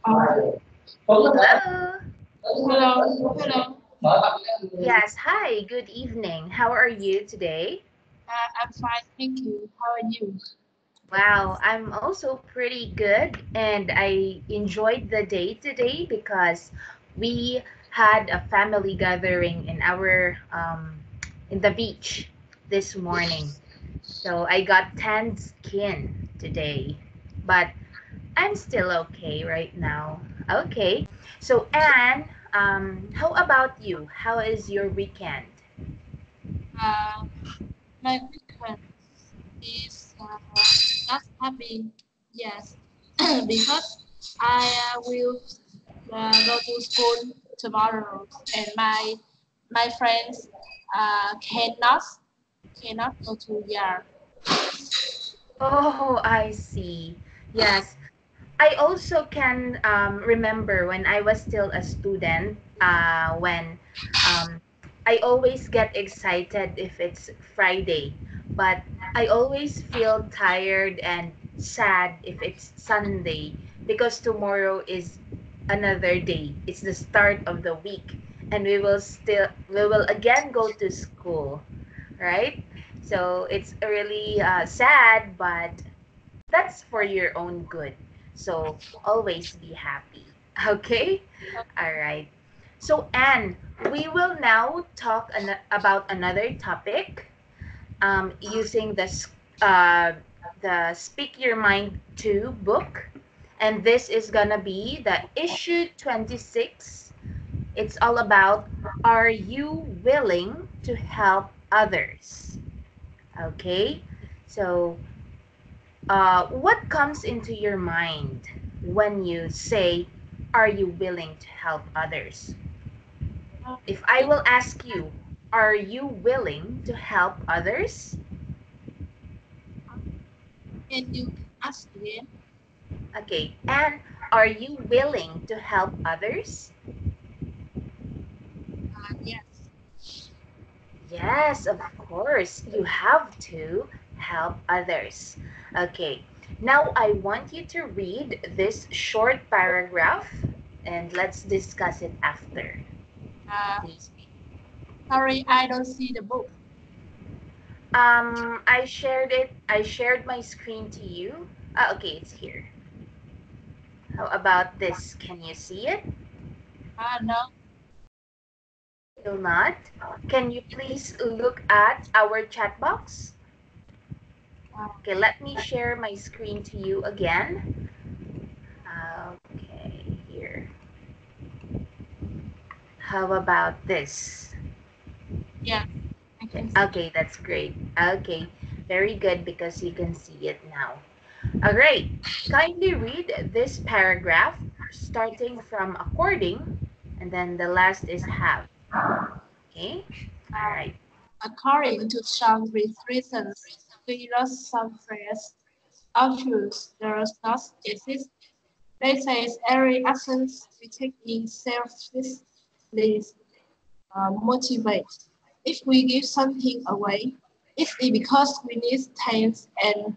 Hello. Hello. Hello. Hello. Yes, hi, good evening. How are you today? I'm fine, thank you. How are you? Wow, I'm also pretty good and I enjoyed the day today because we had a family gathering in the beach this morning. So I got tanned skin today, but I'm still okay right now. Okay. So Anne, how about you? How is your weekend? Uh, my weekend is not happy. Yes, because I will go to school tomorrow, and my friends cannot go to yard. Oh, I see. Yes. I also can remember when I was still a student, when um, I always get excited if it's Friday, but I always feel tired and sad if it's Sunday because tomorrow is another day. It's the start of the week, and we will again go to school, right? So it's really sad, but that's for your own good. So always be happy. Okay? All right. So, Anne, we will now talk about another topic using the Speak Your Mind 2 book. And this is going to be the issue 26. It's all about, are you willing to help others? Okay? So, what comes into your mind when you say, are you willing to help others? Uh, If I will ask you, are you willing to help others? can you ask again? Okay, and are you willing to help others? Yes. Yes, of course, you have to help others. Okay, now I want you to read this short paragraph and let's discuss it after. Uh, Please. Sorry, I don't see the book. I shared it. I shared my screen to you. Ah, okay, it's here. How about this? Can you see it? No. Still not? Can you please look at our chat box? Uh, Okay, let me share my screen to you again. Okay, here. How about this? yeah, I Okay, can see. okay, that's great. Okay, very good because you can see it now. All right, kindly read this paragraph starting from according, and then the last is have. Okay, all Uh, right. According to some reasons, philosophers argues there does not exist. They say every action we take in selflessly motivate. If we give something away, it's because we need thanks and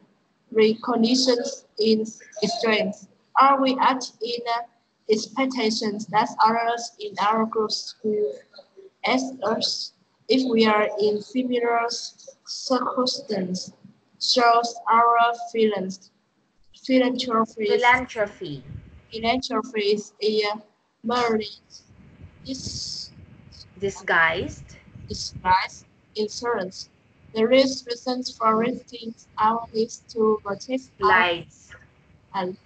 recognitions in strength. Are we act in expectations that others in our groups will as us if we are in similar circumstances? Shows our feelings. Philanthropy, Philanthropy, philanthropy is a merely dis- disguised disguised insurance. The risk reasons for risking our lives to protect our lives,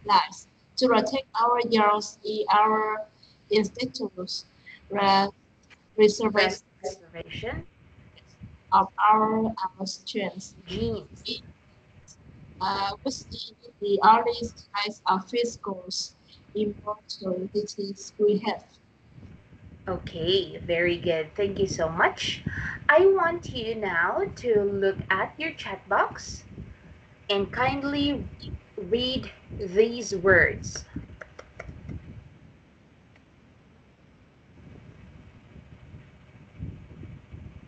lives, to protect our yours in our institutions, reservation preservation, of our strengths. genes. Which in the early skies of physical immortalities we have. Okay, very good. Thank you so much. I want you now to look at your chat box and kindly read these words.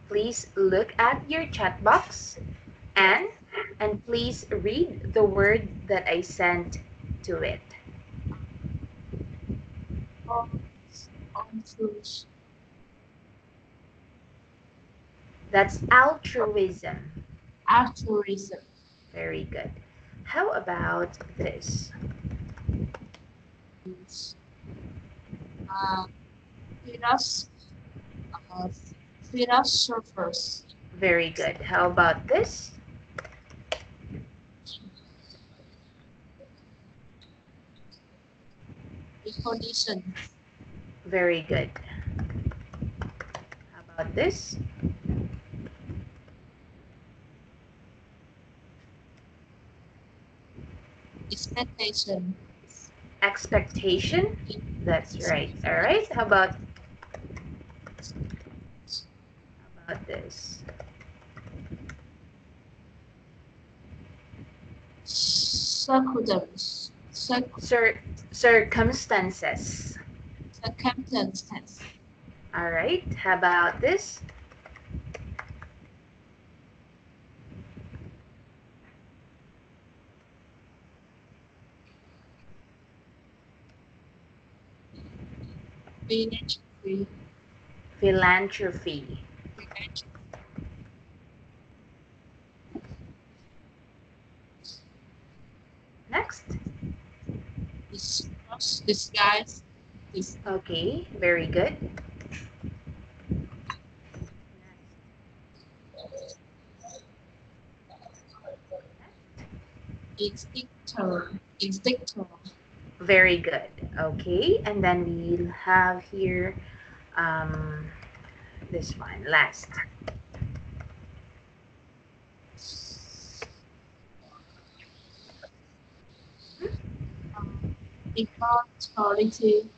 Please look at your chat box Yes. and please read the word that I sent to it. altruism. That's altruism. Altruism. Very good. How about this? Philos- uh, Philosophers. Very good. How about this? Recognition. Very good. How about this? Expectation. Expectation. That's right. All right. How about this? Circumstances. Circumstances. Circumstances. All right. How about this? Philanthropy. Philanthropy. Next. Disguise. Okay, very good. Instinctor. Very good. Okay, and then we'll have here this one last. Immortality.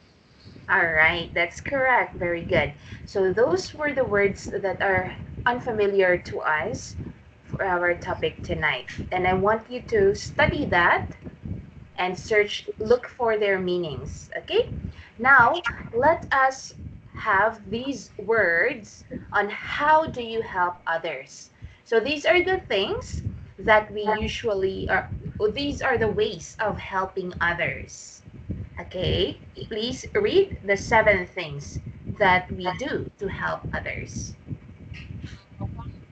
All right, that's correct. Very good. So those were the words that are unfamiliar to us for our topic tonight. And I want you to study that and look for their meanings. Okay? Now, let us have these words on how do you help others. So these are the things that we usually are, these are the ways of helping others. Okay? Please read the 7 things that we do to help others.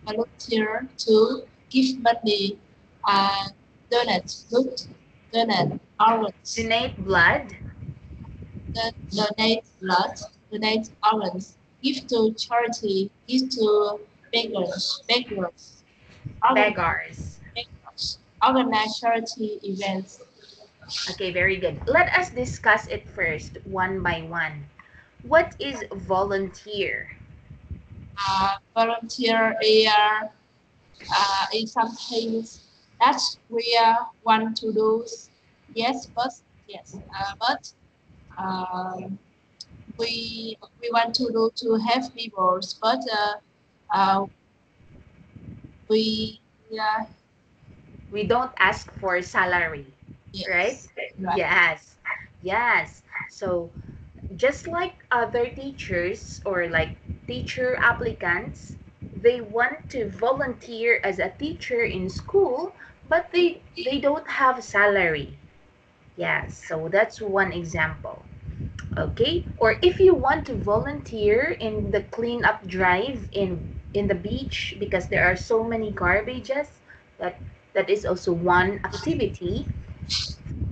Volunteer to give money and donate food, donate organs. Donate blood. Donate blood, donate organs, give to charity, give to beggars. Organize charity events. Okay, very good. Let us discuss it first, one by one. What is volunteer? Volunteer is something that we want to do. Yes, but we want to do to help people, but we We don't ask for salary, yes, right? Yes. Yes. So just like other teachers or like teacher applicants, they want to volunteer as a teacher in school, but they don't have salary. Yes, so that's one example. Okay, or if you want to volunteer in the cleanup drive in the beach because there are so many garbages, that is also one activity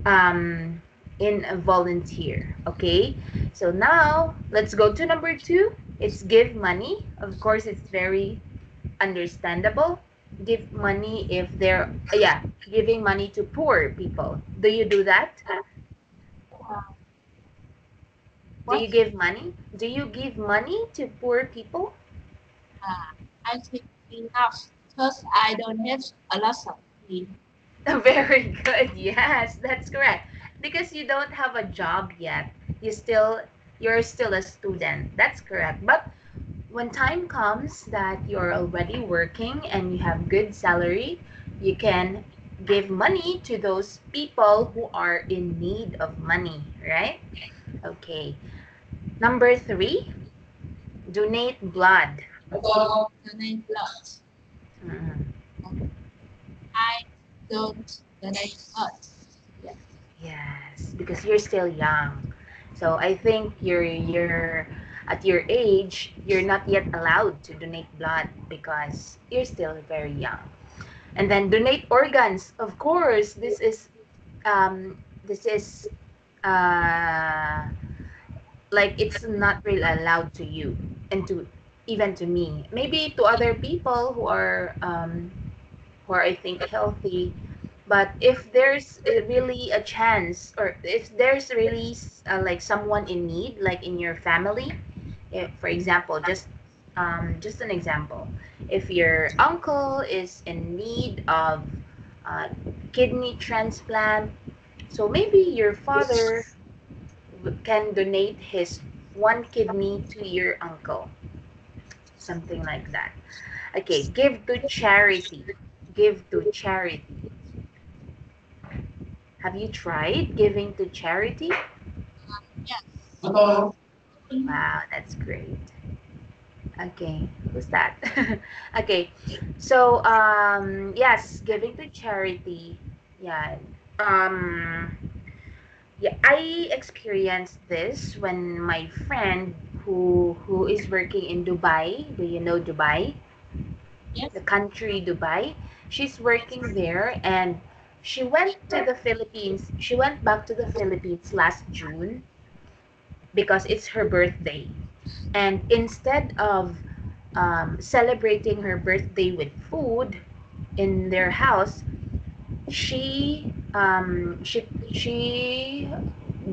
in a volunteer. Okay, so now let's go to number 2. It's give money. Of course, it's very understandable. Give money if they're, yeah, giving money to poor people. Do you do that? Do you give money? Do you give money to poor people? I think enough because I don't have a lot of money. Very good. Yes, that's correct. Because you don't have a job yet. You're still a student. That's correct. But when time comes that you're already working and you have good salary, you can give money to those people who are in need of money, right? Okay. Number 3, donate blood. Donate blood. Mm. I don't donate blood. Yes, because you're still young. So I think you're at your age, you're not yet allowed to donate blood because you're still very young. And then donate organs. Of course, this is uh like it's not really allowed to you and to even to me. Maybe to other people who are I think healthy. But if there's really a chance, or if there's really like someone in need, like in your family, if, for example, just an example, if your uncle is in need of uh, kidney transplant, so maybe your father can donate his one kidney to your uncle, something like that. Okay, give to charity. Give to charity. Have you tried giving to charity? Yes. Wow, that's great. Okay, who's that? Okay, so yes, giving to charity. Yeah. Um, yeah, I experienced this when my friend who is working in Dubai. Do you know Dubai? Yes. The country Dubai. She's working there, and she went to the Philippines. She went back to the Philippines last June because it's her birthday. And instead of celebrating her birthday with food in their house, she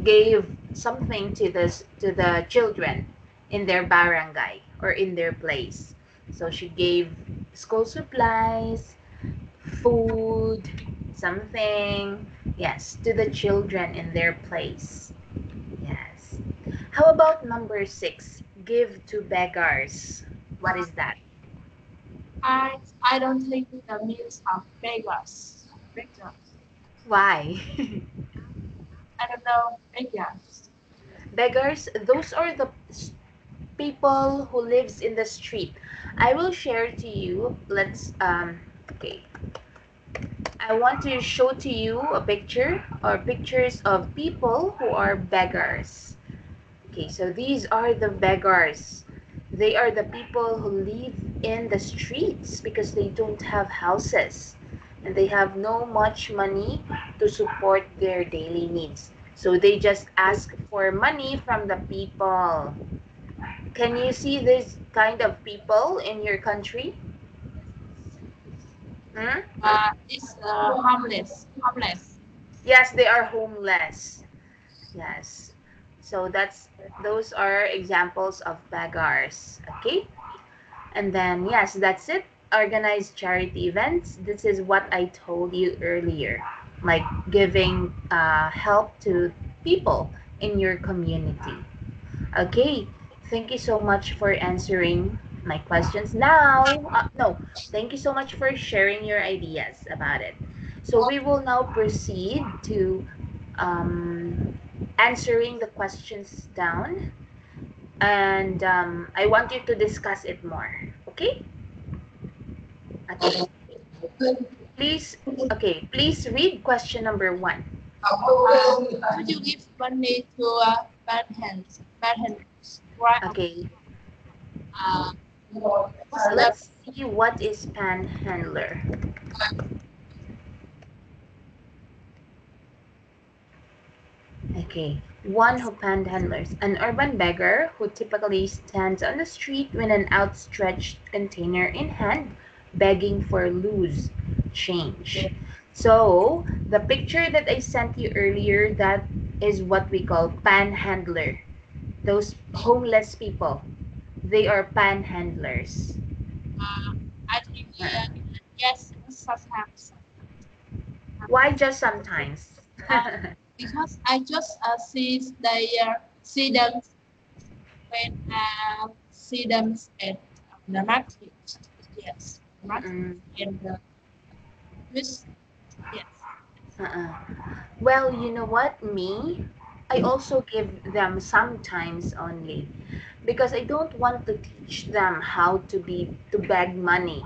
gave something to the children in their barangay or in their place. So she gave school supplies, food, something, yes, to the children in their place. Yes. How about number 6? Give to beggars. What is that? I don't think the means of beggars. Beggars. Why? I don't know beggars. Beggars, those are the people who lives in the street. I will share to you. Let's okay. I want to show to you a picture or pictures of people who are beggars. Okay, so these are the beggars. They are the people who live in the streets because they don't have houses and they have no much money to support their daily needs. So they just ask for money from the people. Can you see this kind of people in your country? Hmm? It's homeless. Homeless. Yes, they are homeless. Yes. So those are examples of beggars. Okay? And then, yes, that's it. Organize charity events. This is what I told you earlier, like giving help to people in your community. Okay, thank you so much for answering my questions. Now, no, thank you so much for sharing your ideas about it. So we will now proceed to um, answering the questions down, and I want you to discuss it more. Okay? Okay. Please, okay, please read question number 1. Would you give money to panhandlers? Right. Okay, Uh, what's the let's see what is panhandler. Okay, one who panhandlers, an urban beggar who typically stands on the street with an outstretched container in hand, begging for loose change. So, the picture that I sent you earlier, that is what we call panhandler. Those homeless people, they are panhandlers. I think Uh, yes, sometimes. Why just sometimes? Uh, because I just see them when see them at the market. Yes, market Mm, and which yes. uh-uh. Well, you know what? Me, I also give them sometimes only because I don't want to teach them how to beg money.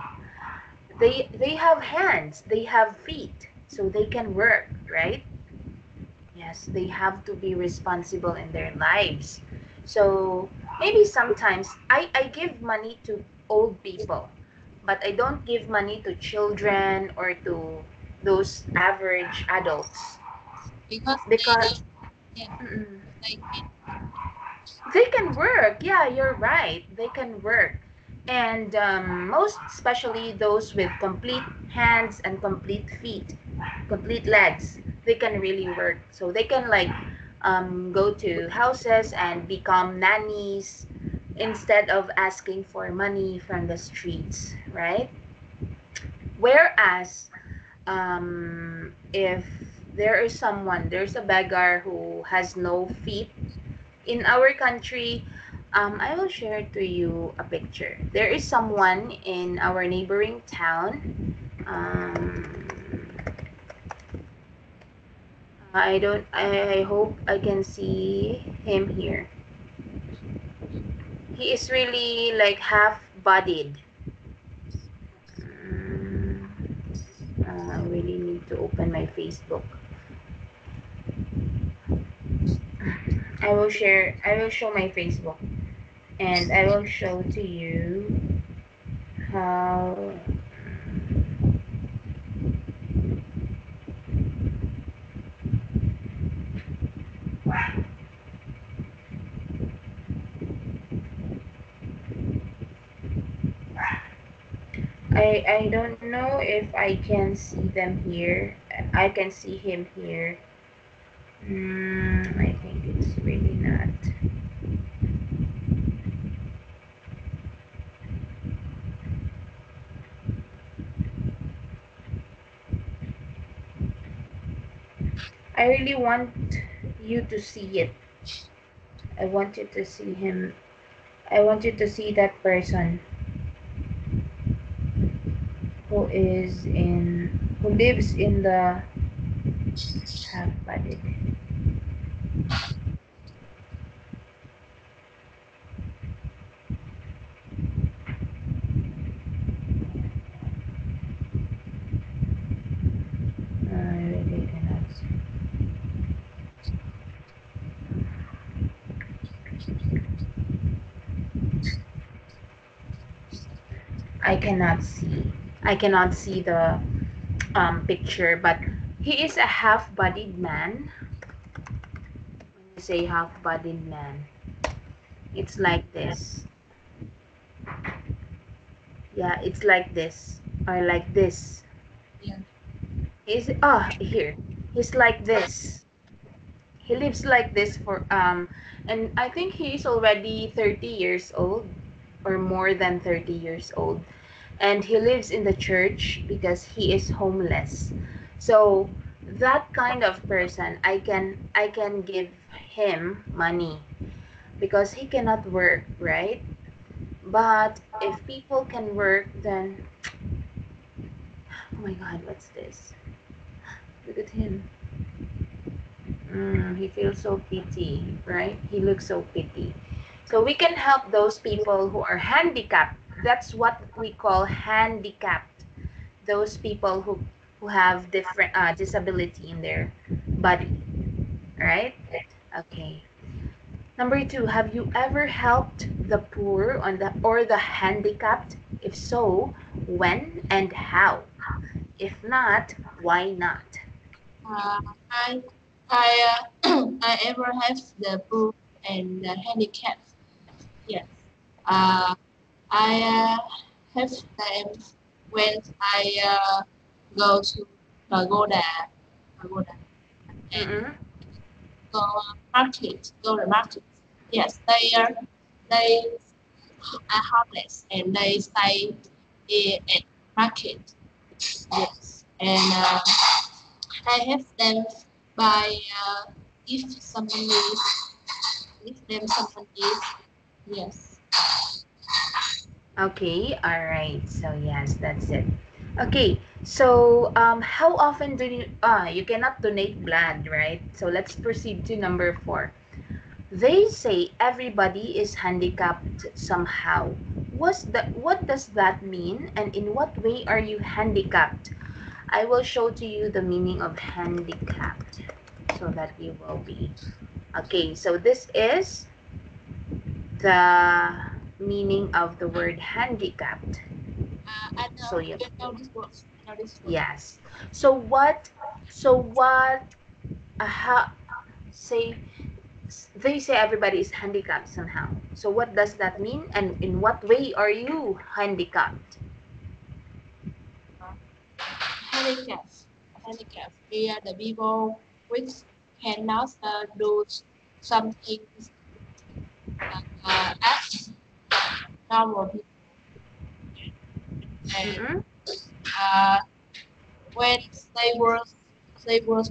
They have hands, they have feet, so they can work, right? Yes, they have to be responsible in their lives. So maybe sometimes I give money to old people, but I don't give money to children or to those average adults because because yeah, mm, they can they can work. Yeah, you're right. They can work. And most especially those with complete hands and complete feet, complete legs, they can really work. So they can like go to houses and become nannies instead of asking for money from the streets, right? Whereas if there is someone, there's a beggar who has no feet in our country, I will share to you a picture. There is someone in our neighboring town. Um, I don't. I hope I can see him here. He is really like half-bodied. Mm, I really need to open my Facebook. I will share. I will show my Facebook, and I will show to you how. I don't know if I can see them here. I can see him here. I think it's really not. I really want you to see it. I want you to see him. I want you to see that person who lives in the half-bodied. I really cannot see. I cannot see. I cannot see the picture, but he is a half-bodied man. When you say half-bodied man, it's like this. Yeah, it's like this or like this. yeah. Is here. He's like this. He lives like this for and I think he's already 30 years old or more than 30 years old. And he lives in the church because he is homeless. So that kind of person I can give him money because he cannot work, right? But if people can work, then oh my god, what's this? Look at him. He feels so pity, right? He looks so pity. So we can help those people who are handicapped. That's what we call handicapped. Those people who have different disability in their body, right? Okay. Number two, have you ever helped the poor or the handicapped? If so, when and how? If not, why not? Uh, I I ever have the poor and the handicap. Yes. Uh, I have them when I go to pagoda, pagoda, and Mm-mm. go to market. Yes, they are homeless and they stay at market. Yes, and I have them by if someone needs, if them someone needs. Yes. Okay, all right. So yes, that's it. Okay, so how often do you cannot donate blood, right? So let's proceed to number four. They say everybody is handicapped somehow. What does that mean, and in what way are you handicapped? I will show to you the meaning of handicapped. so that you will be. Okay, so this is the meaning of the word handicapped. I know, So you know this word. I know this word. yes. So what how say they say everybody is handicapped somehow. So what does that mean, and in what way are you handicapped? Handicaps. Handicaps. We are the people which cannot do some things as normal people. And Mm-hmm. uh, when they were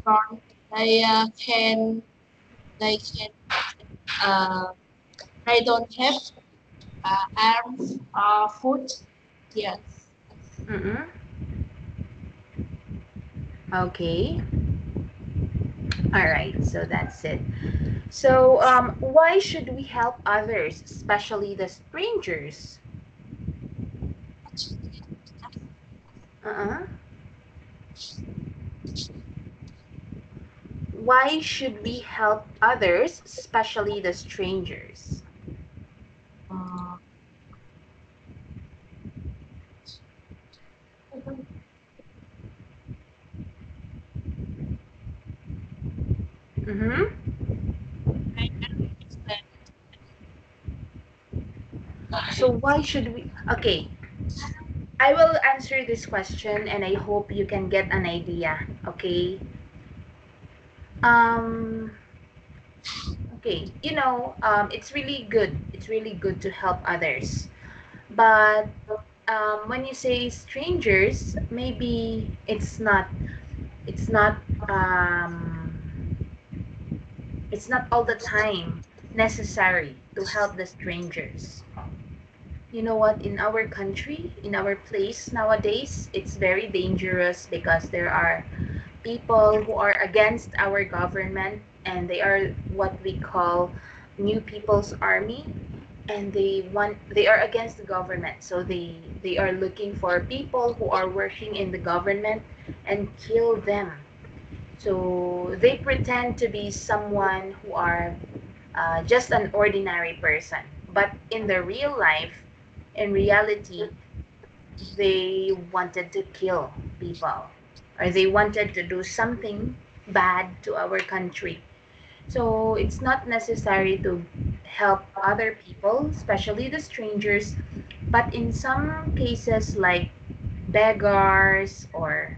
born, they they can uh, they don't have arms or foot. Yes. Mm-hmm. Okay. All right. So that's it. So why should we help others, especially the strangers? Uh-uh. Why should we help others, especially the strangers? Uh, Mm-hmm. I understand. So why should we? Okay, I will answer this question, and I hope you can get an idea. Okay. Um. Okay. It's really good. It's really good to help others. But when you say strangers, maybe it's not um it's not all the time necessary to help the strangers. You know what? In our country, in our place nowadays, it's very dangerous because there are people who are against our government, and they are what we call new people's army, and they are against the government, so they are looking for people who are working in the government and kill them. So they pretend to be someone who are just an ordinary person, but in the real life, in reality, they wanted to kill people, or they wanted to do something bad to our country. So it's not necessary to help other people, especially the strangers, but in some cases, like beggars, or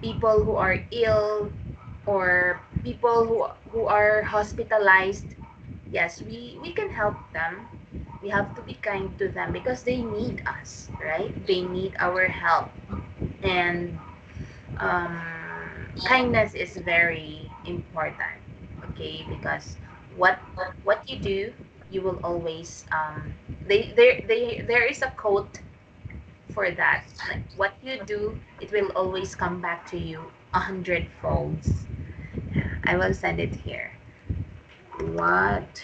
people who are ill, or people who are hospitalized, yes, we can help them. We have to be kind to them because they need us, right? They need our help. And um, kindness is very important, okay? Because what what you do, you will always there is a quote for that. Like, what you do, it will always come back to you 100 folds. I will send it here. What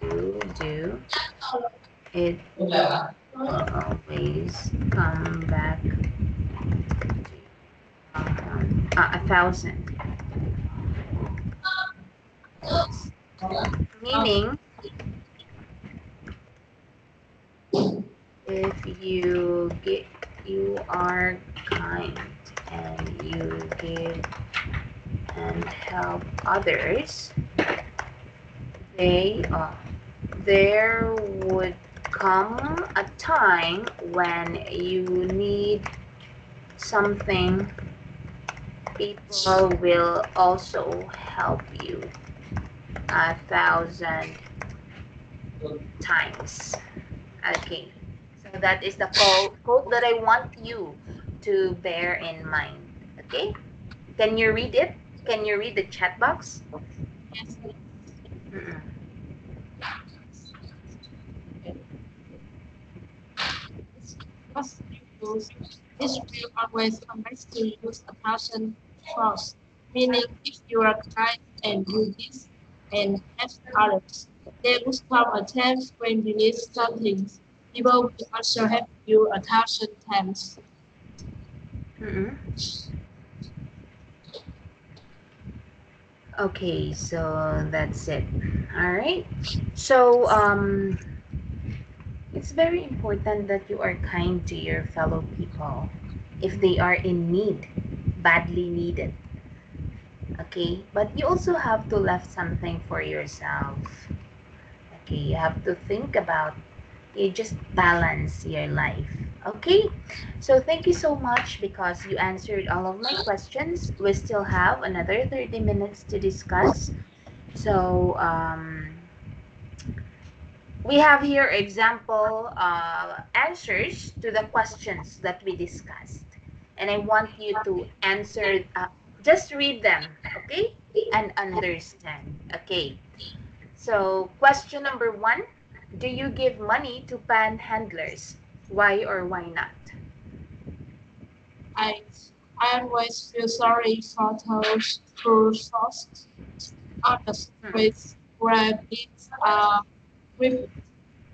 you do, it will always come back to you 1,000. Meaning, if you are kind and you give and help others, they there would come a time when you need something. People will also help you 1,000 times. Okay, so that is the quote that I want you to bear in mind. Okay, can you read it? Can you read the chat box? Yes. Mm-mm. What you use, this will always come back to use 1,000 folds. Meaning, if you are kind and do this and help others, there will come a time when you need something. People will also help you 1,000 times. Mm-mm. Okay, so that's it. All right. So it's very important that you are kind to your fellow people if they are in need, badly needed. Okay, but you also have to left something for yourself. Okay, you have to think about, you just balance your life. Okay, so thank you so much because you answered all of my questions. We still have another 30 minutes to discuss. So we have here example answers to the questions that we discussed, and I want you to answer, just read them, okay, and understand. Okay, so question number one: do you give money to panhandlers? Why or why not? I I always feel sorry for those who trust others Hmm. with grab it with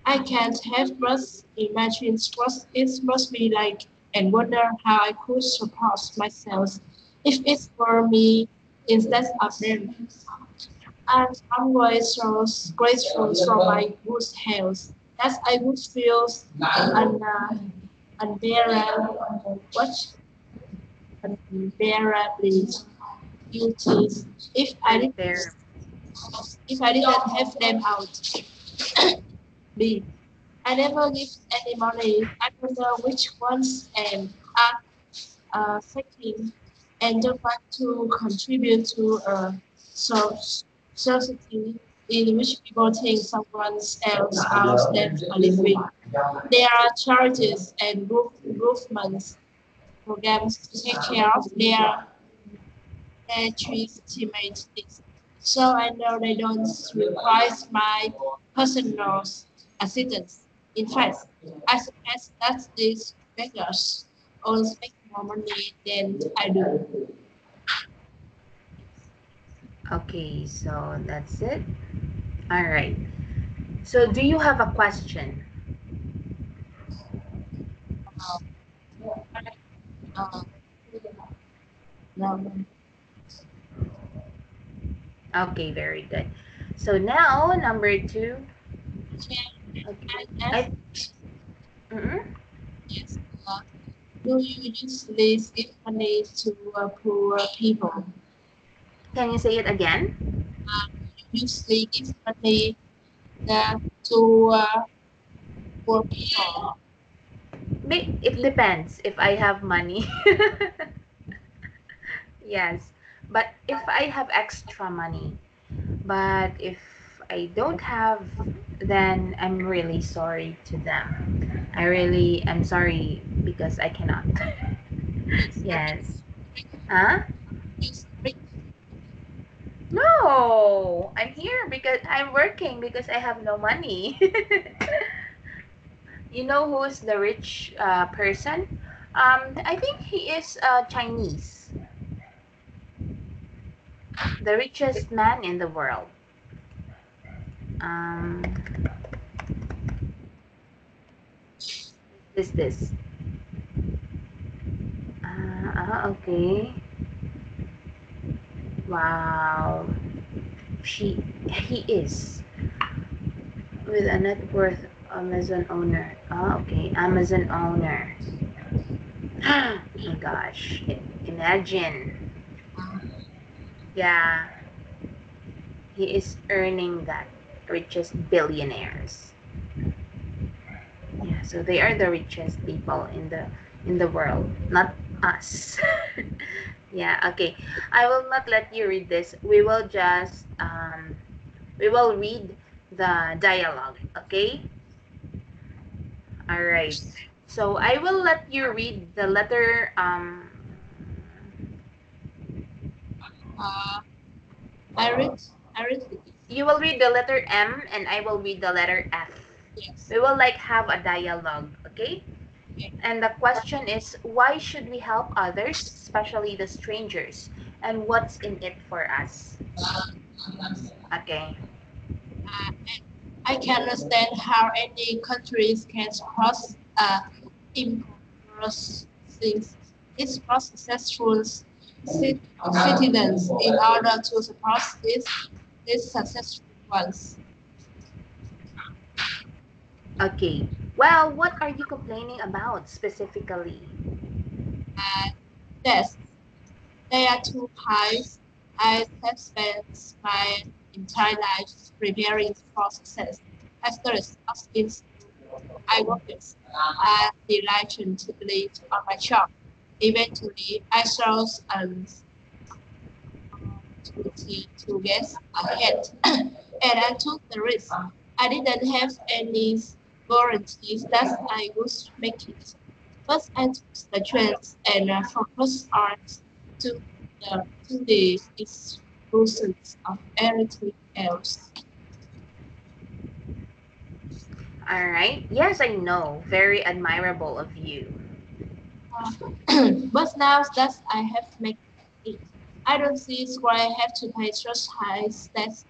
I can't help but imagine what it must be like and wonder how I could support myself if it were me instead of them. And I'm always so grateful for my good health that I would feel un- uh, unbearable, unbearably guilty if I didn't Unfair. if I didn't have them out. B. I never give any money. I wonder which ones and are thinking and don't want to contribute to a society in which people think someone else owes them a living. There are charities and movements programs to take care of their legitimate needs. So I know they don't require my personal assistance. In fact, I suggest that these beggars always make more money than I do. Okay, so that's it. All right. So do you have a question? Uh, no, Okay, very good. So now number two. can Okay. I ask? I mm Yes. Uh, do you usually give money to poor people? Can you say it again? You usually give money to poor people? It depends if I have money. Yes. But if I have extra money, but if I don't have, then I'm really sorry to them. I really am sorry because I cannot. Yes. Huh? Use No, I'm here because I'm working because I have no money. You know who's the rich person? I think he is Chinese, the richest man in the world. Um, is this? Okay. Wow. He is with a net worth Amazon owner. Okay, Amazon owner. Oh my gosh. Imagine. Yeah, he is earning that, richest billionaires. Yeah, so they are the richest people in the world, not us. Yeah, okay. I will not let you read this. We will read the dialogue, okay? All right. So I will let you read the letter uh, I read, I read it. you will read the letter M and I will read the letter F. Yes. We will like have a dialogue, okay? Okay. And the question is, why should we help others, especially the strangers? And what's in it for us? Okay. I can understand how any countries can cross import things. It's more successful citizens in order to support these successful ones. Okay. Well, what are you complaining about specifically? Yes, they are too high. I have spent my entire life preparing for success. After the skills I worked, I delighted to believe on my job. Eventually, I saw an opportunity to get ahead, and I took the risk. I didn't have any guarantees that I would make it, but I took the chance and focused on to the exclusions of everything else. All right. Yes, I know. Very admirable of you. But now that I have made it, I don't see why I have to pay such high stakes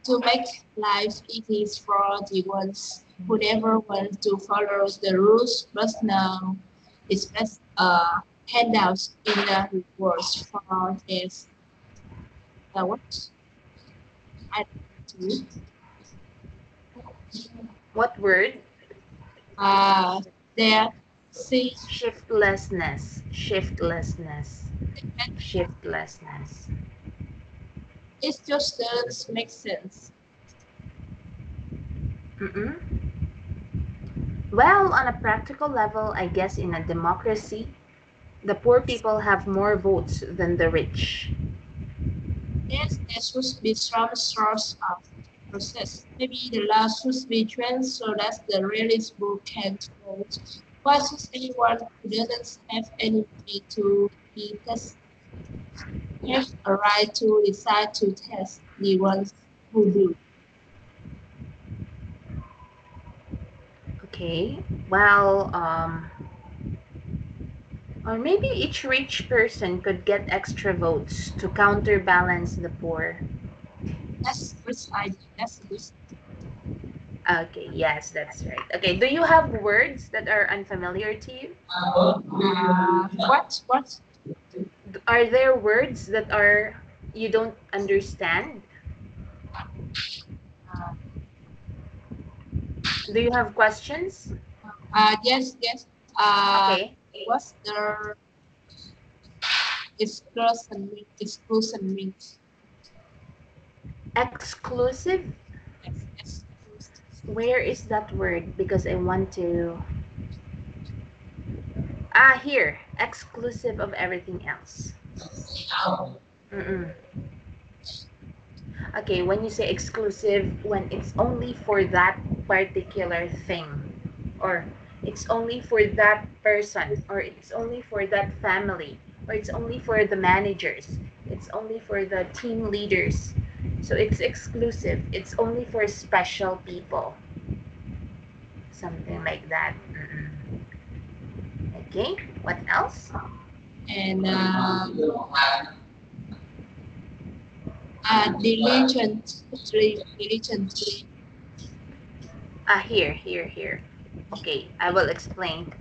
to make life easy for the ones who never want to follow the rules, but now expect handouts in the rewards for this. What I do. What word? There, see, Shiftlessness. Shiftlessness. Shiftlessness. it just doesn't make sense. Mm-mm. Well, on a practical level, I guess in a democracy, the poor people have more votes than the rich. Yes, there should be some source of process. Maybe the law should be changed so that the realist book can't vote. Why should anyone who doesn't have any money to be tested have a right to decide to test the ones who do? Okay. Well, or maybe each rich person could get extra votes to counterbalance the poor. That's good idea. That's good. Okay, yes, that's right. Okay, do you have words that are unfamiliar to you? What? Are there words that are you don't understand? Do you have questions? Yes. Okay. What's the exclusion means? Exclusive? Exclusive. Where is that word? Because I want to. Ah, here. Exclusive of everything else. Mm-mm. Okay, when you say exclusive, when it's only for that particular thing, or it's only for that person, or it's only for that family, or it's only for the managers, it's only for the team leaders. So it's exclusive. It's only for special people. Something like that. Mm-mm. Okay, what else? And diligently. Ah, here. Okay, I will explain.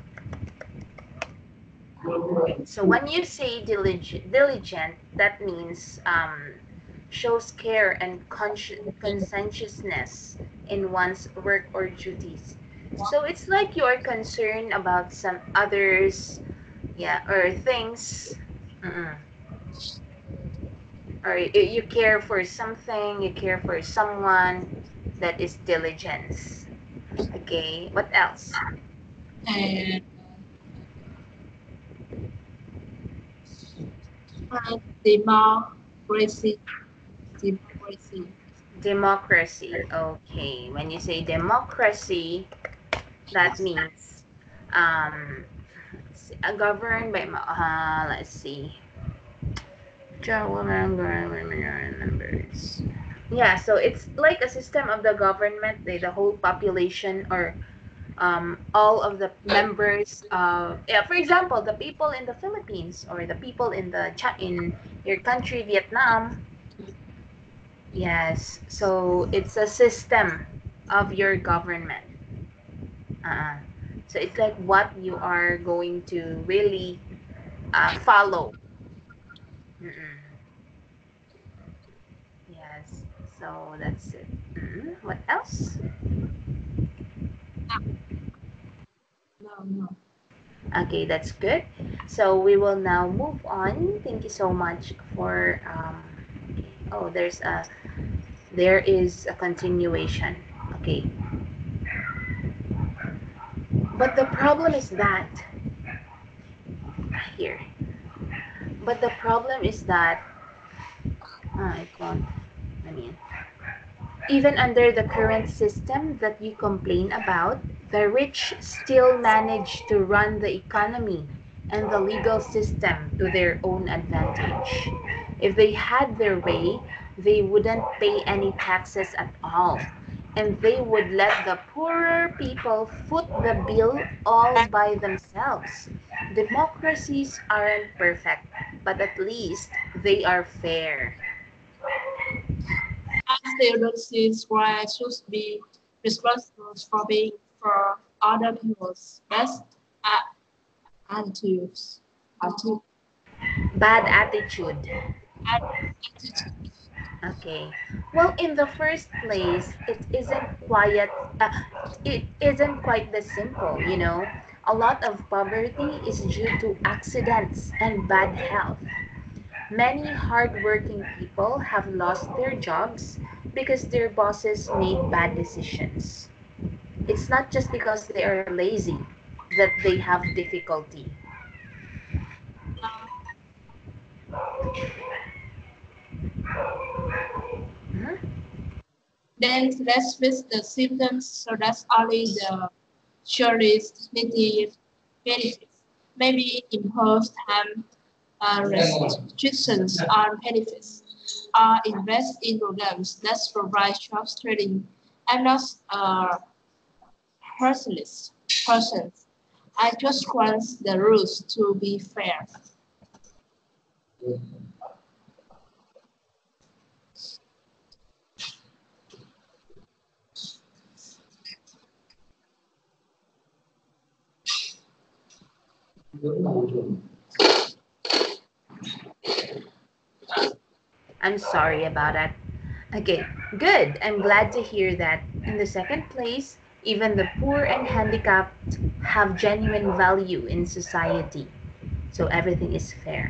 So when you say diligent, that means shows care and conscientiousness in one's work or duties. So it's like you are concerned about some others, yeah, or things, mm-mm. Or you care for something, you care for someone. That is diligence. Okay, what else? And democracy. Democracy. Democracy. Okay, when you say democracy, that means governed by let's see, members. Yeah, so it's like a system of the government, the whole population, or all of the members of, yeah, for example, the people in the Philippines, or the people in in your country, Vietnam. Yes, so it's a system of your government. uh, so it's like what you are going to really follow. Mm-mm. Yes, so that's it. What else? No. Okay, that's good. So we will now move on. Thank you so much for okay. Oh, there is a continuation. Okay. But the problem is that here. But the problem is that I can't. I mean, even under the current system that you complain about, the rich still manage to run the economy and the legal system to their own advantage. If they had their way, they wouldn't pay any taxes at all. And they would let the poorer people foot the bill all by themselves. Democracies aren't perfect, but at least they are fair. I still don't see why I should be responsible for being for other people's best attitudes. Attitude. Bad attitude. Attitude. Okay. Well, in the first place, it isn't quite this simple, you know. A lot of poverty is due to accidents and bad health. Many hardworking people have lost their jobs because their bosses made bad decisions. It's not just because they are lazy that they have difficulty. Mhm. Then let's fix the symptoms so that's only the surest needed benefits. Maybe impose time restrictions on benefits or invest in programs that provide jobs training. I'm not a personalist person. I just want the rules to be fair. I'm sorry about that. Okay, good. I'm glad to hear that. In the second place, even the poor and handicapped have genuine value in society. So everything is fair.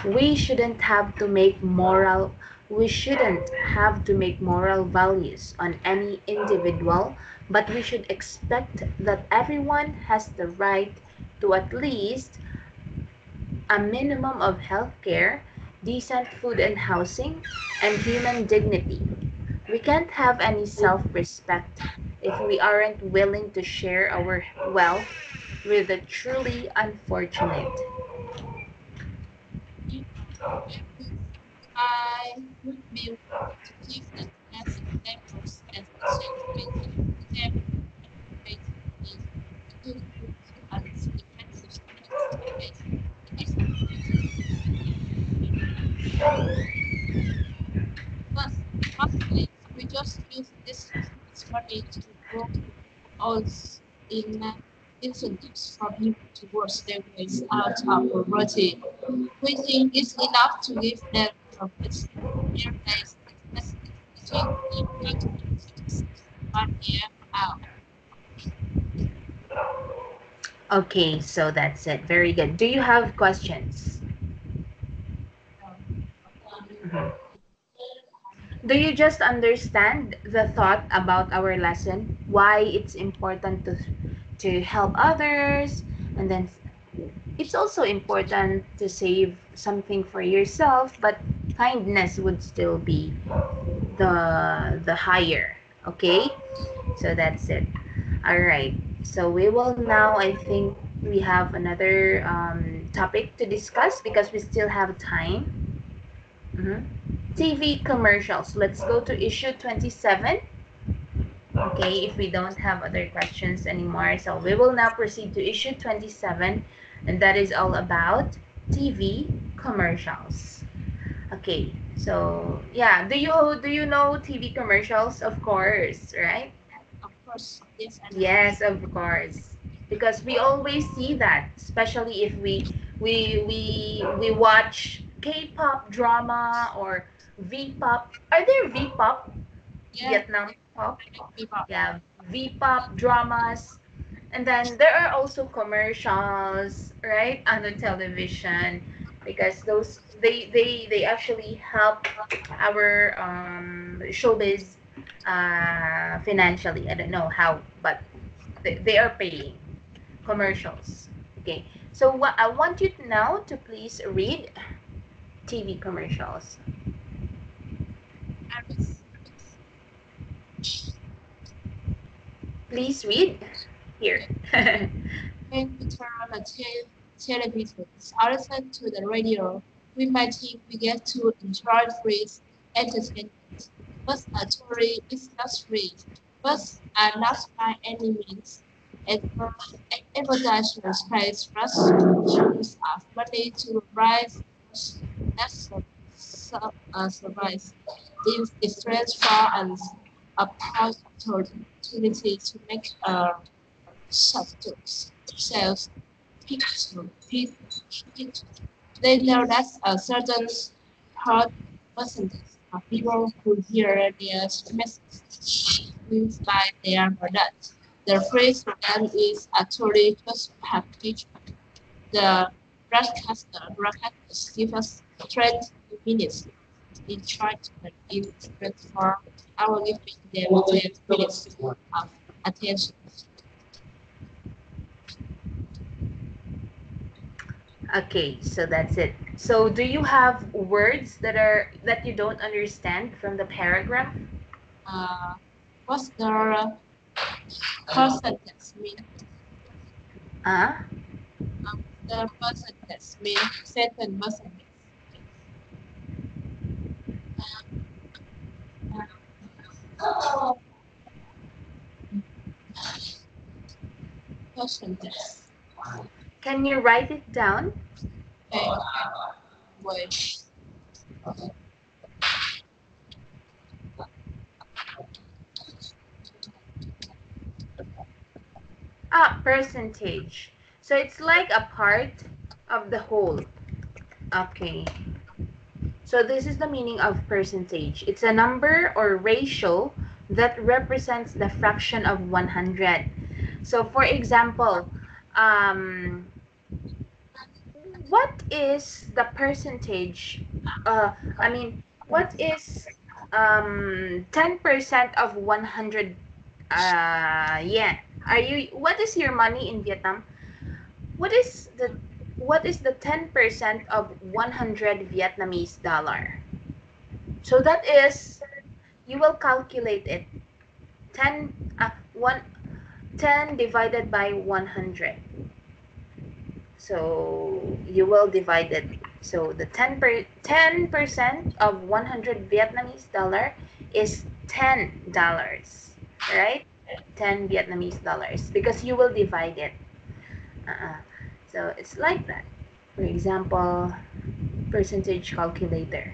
We shouldn't have to make moral we shouldn't have to make moral values on any individual, but we should expect that everyone has the right to at least a minimum of health care, decent food and housing, and human dignity. We can't have any self respect if we aren't willing to share our wealth with the truly unfortunate. You know, I would be willing to give the class examples and suggestions with them and is including groups and defensive strategies. It is but possibly we just use this money to grow odds in incentives for people to work their ways out of poverty. We think it's enough to give them profits airplanes teaching them how to do things 1 year out. Okay, so that's it. Very good. Do you have questions? Mhm. Do you just understand the thought about our lesson? Why it's important to help others, and then it's also important to save something for yourself, but kindness would still be the higher. Okay? So that's it. All right. So we will now, I think we have another topic to discuss because we still have time. Mhm. TV commercials. Let's go to issue 27. Okay, if we don't have other questions anymore. So we will now proceed to issue 27, and that is all about TV commercials. Okay, so yeah, do you know TV commercials? Of course, right? Of course, yes, I know. Yes, of course. Because we always see that, especially if We watch K-pop drama or V-pop. Are there V-pop? Yeah, Vietnam pop? people. Yeah, V-pop dramas. And then there are also commercials, right, on the television, because those they actually help our showbiz financially. I don't know how, but they are paying commercials. Okay, so what I want you now to please read TV commercials. Please read here. When we turn on the television or listen to the radio, we might think we get to enjoy free entertainment. But actually, it's not free. Bus are not by any means. Advertisers pay rush sums of money to rise that survives. If stress for an opportunity to make a substance sales picture. They know that a certain hard percentage of people who hear their message will buy their product. The phrase for them is actually just package. The broadcasters give us 30 minutes in trying to in 24 hours giving them 10 minutes of attention. Okay, so that's it. So do you have words that you don't understand from the paragraph? Uh, what's the percentage mean? Uh, The percentage mean certain percentage. Percentage. can you write it down? Okay. Wait. Ah, percentage. So it's like a part of the whole. Okay. So this is the meaning of percentage. It's a number or ratio that represents the fraction of 100. So for example, um, what is the percentage? I mean, what is 10% of 100 yen? Are you? What is your money in Vietnam? What is the 10% of 100 Vietnamese dollar? So that is, you will calculate it. 10 1 10 divided by 100. So you will divide it. So the 10% of 100 Vietnamese dollar is $10, right? 10 Vietnamese dollars, because you will divide it. Uh-uh. So it's like that. For example, percentage calculator.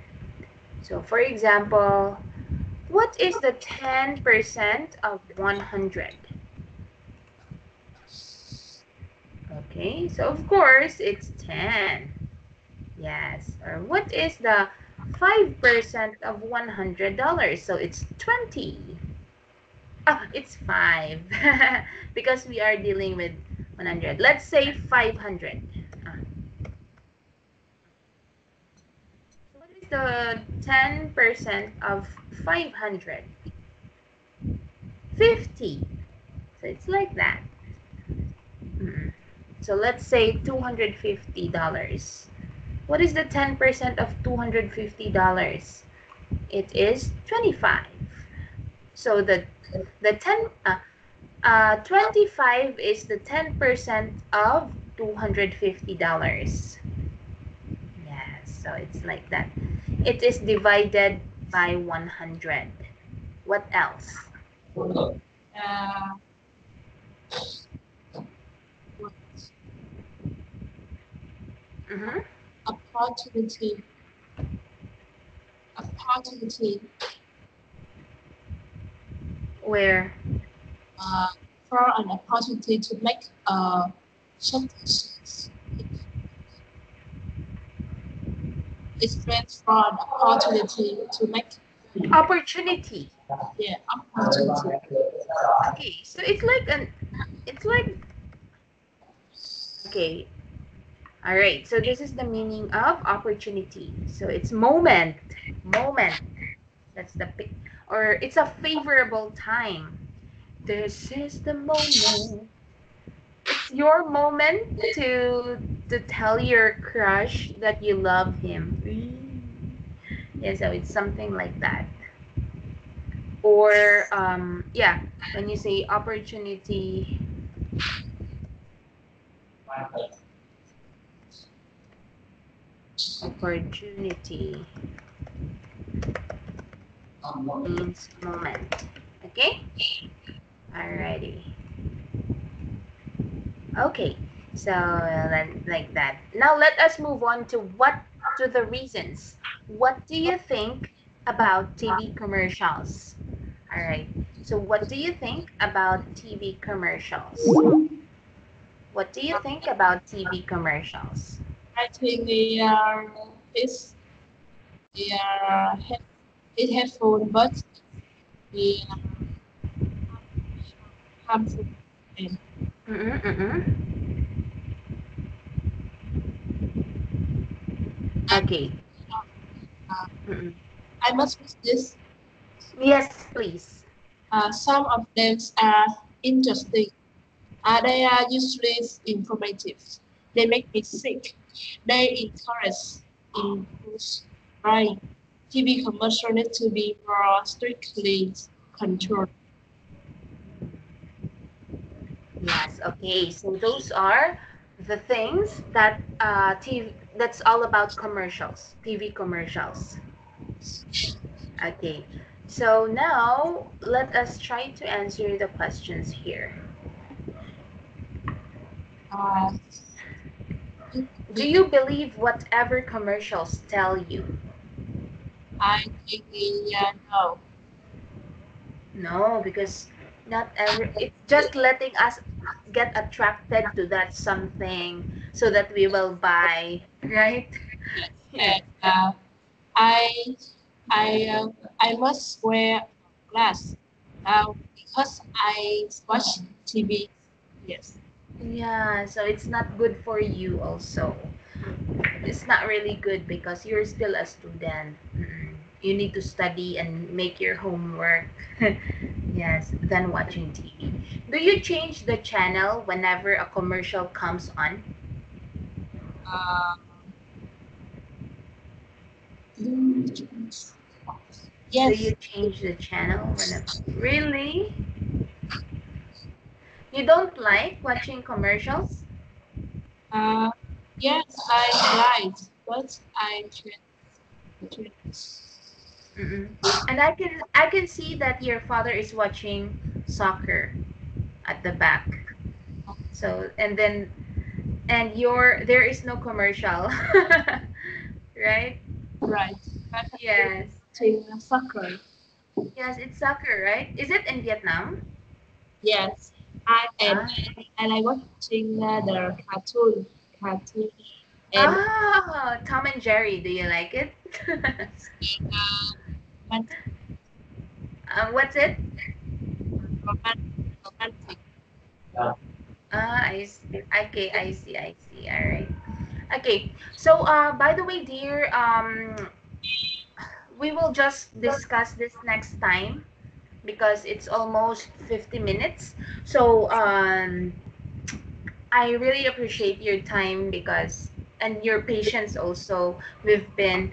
So for example, what is the 10% of 100? Okay, so of course it's 10. Yes. Or what is the 5% of $100? So it's 20. Oh, it's 5. Because we are dealing with 100. Let's say 500. What is the 10% of 500? 50. So it's like that. So let's say $250. What is the 10% of $250? It is 25. So the 25 is the 10% of $250. Yes, so it's like that. It is divided by 100. What else? Uh, Mm-hmm. opportunity. Opportunity. Where? For an opportunity to make a substance. It stands for the opportunity to make. Opportunity. Yeah, opportunity. Okay, so it's like, okay, all right. So this is the meaning of opportunity. So it's moment. That's the or it's a favorable time. This is the moment. It's your moment to tell your crush that you love him. Yeah, so it's something like that. Or yeah, when you say opportunity, opportunity means moment. Okay? Alrighty. Okay. So like that. Now let us move on to the reasons. What do you think about TV commercials? All right. So what do you think about TV commercials? What do you think about TV commercials? I think it's they are it helpful, but they are harmful. And Mm-mm, mm-mm. I, Okay. uh, Mm-mm. I must miss this. Yes, please. Some of them are interesting. They are usually informative. They make me sick. They encourage impulse buying. TV commercial need to be more strictly controlled. Yes. Okay. So those are the things that TV. That's all about commercials. TV commercials. Okay. So now let us try to answer the questions here. Uh, Do you believe whatever commercials tell you? I think no. No, because not every. It's just letting us get attracted to that something so that we will buy, right? Yes. Yes. And I I must wear glass because I watch TV. Yes. Yeah, so it's not good for you also. It's not really good because you're still a student. You need to study and make your homework. Yes, than watching TV. Do you change the channel whenever a commercial comes on? Uh, Do yes. you change the channel whenever? Really? You don't like watching commercials? Uh, yes, I like, but I change. Mm-mm. And I can see that your father is watching soccer at the back. So and your there is no commercial. Right? Right. But I Yes. watching soccer. Yes, it's soccer, right? Is it in Vietnam? Yes. Ah. I like watching the cartoon, and Ah, Tom and Jerry. Do you like it? romantic, What's it? romantic. I see. Okay, I see. I see. All right. Okay. So, by the way, dear, we will just discuss this next time because it's almost 50 minutes. So, I really appreciate your time because and your patience also. We've been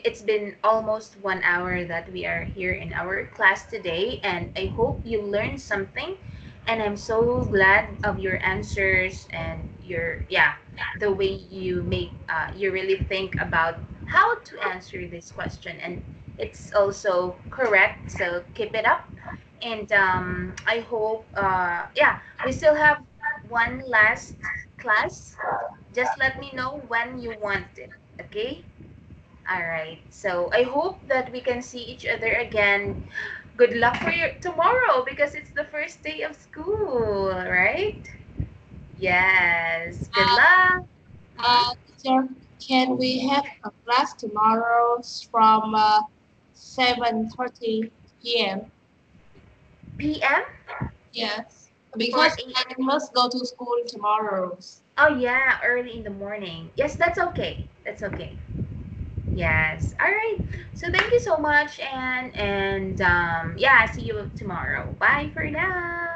it's been almost 1 hour that we are here in our class today, and I hope you learned something, and I'm so glad of your answers and your the way you make you really think about how to answer this question, and it's also correct, so keep it up. And I hope we still have one last class. Just let me know when you want it, okay? All right. So I hope that we can see each other again. Good luck for your tomorrow because it's the first day of school, right? Yes. Good Uh, luck. Mhm. Teacher. Can we have a class tomorrow from 7:30 p.m.? PM Yes, or because 8? I must go to school tomorrow. Oh yeah, early in the morning. Yes, that's okay. That's okay. Yes. All right. So thank you so much, and yeah, see you tomorrow. Bye for now.